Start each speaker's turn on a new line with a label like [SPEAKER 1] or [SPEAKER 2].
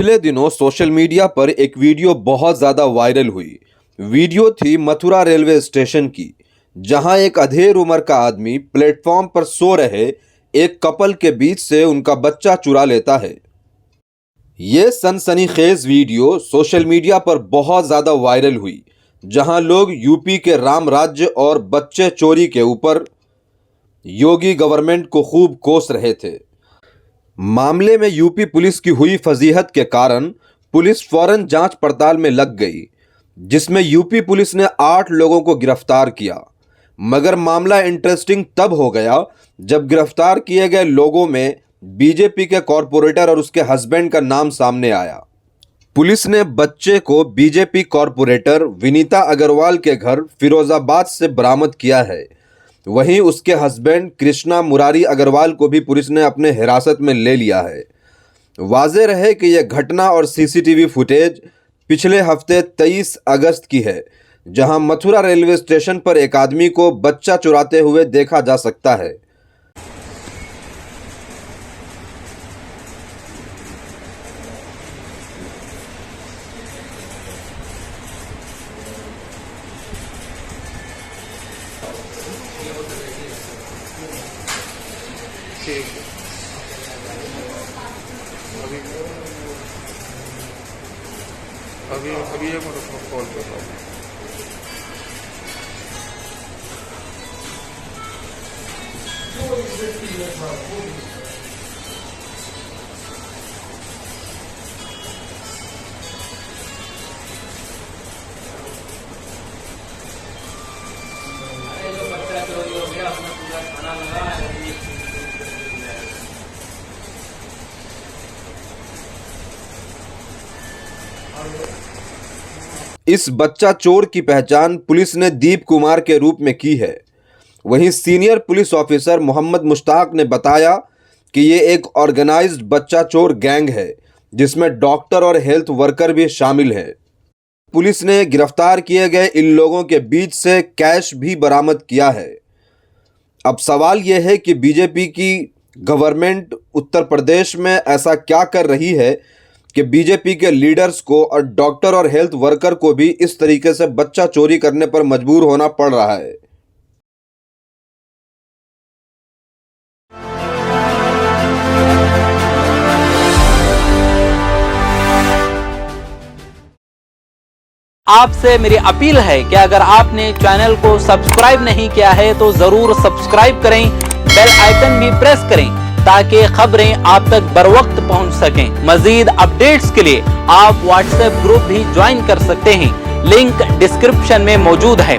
[SPEAKER 1] पिछले दिनों social media पर एक वीडियो बहुत ज़्यादा वायरल हुई। वीडियो थी मथुरा रेलवे स्टेशन की, जहां एक अधेड़ उम्र का आदमी प्लेटफॉर्म पर सो रहे एक कपल के बीच से उनका बच्चा चुरा लेता है। ये सनसनीखेज वीडियो सोशल मीडिया पर बहुत ज़्यादा वायरल हुई, जहां लोग यूपी के राम राज्य और बच्चे चोरी के ऊपर योगी गवर्नमेंट को खूब कोस रहे थे। मामले में यूपी पुलिस की हुई फजीहत के कारण पुलिस फौरन जांच पड़ताल में लग गई, जिसमें यूपी पुलिस ने 8 लोगों को गिरफ्तार किया। मगर मामला इंटरेस्टिंग तब हो गया जब गिरफ्तार किए गए लोगों में बीजेपी के कॉरपोरेटर और उसके हस्बैंड का नाम सामने आया। पुलिस ने बच्चे को बीजेपी कॉरपोरेटर विनीता अग्रवाल के घर फिरोजाबाद से बरामद किया है। वहीं उसके हस्बैंड कृष्णा मुरारी अग्रवाल को भी पुलिस ने अपने हिरासत में ले लिया है। वाज़ेह रहे कि यह घटना और सीसीटीवी फुटेज पिछले हफ्ते 23 अगस्त की है, जहां मथुरा रेलवे स्टेशन पर एक आदमी को बच्चा चुराते हुए देखा जा सकता है।
[SPEAKER 2] ठीक है। अभी एक मिनट कॉल कर रहा हूँ।
[SPEAKER 1] इस बच्चा चोर की पहचान पुलिस ने दीप कुमार के रूप में की है। वहीं senior police officer Mohammad Mushtaq ने बताया कि ये एक ऑर्गेनाइज्ड बच्चा चोर गैंग है, जिसमें डॉक्टर और हेल्थ वर्कर भी शामिल है। पुलिस ने गिरफ्तार किए गए इन लोगों के बीच से कैश भी बरामद किया है। अब सवाल यह है कि बीजेपी की गवर्नमेंट उत्तर प्रदेश में ऐसा क्या कर रही है कि बीजेपी के लीडर्स को और डॉक्टर और हेल्थ वर्कर को भी इस तरीके से बच्चा चोरी करने पर मजबूर होना पड़ रहा है।
[SPEAKER 3] आपसे मेरी अपील है कि अगर आपने चैनल को सब्सक्राइब नहीं किया है तो जरूर सब्सक्राइब करें, बेल आइकन भी प्रेस करें ताकि खबरें आप तक बर वक्त पहुंच सकें। मजीद अपडेट्स के लिए आप व्हाट्सएप ग्रुप भी ज्वाइन कर सकते हैं, लिंक डिस्क्रिप्शन में मौजूद है।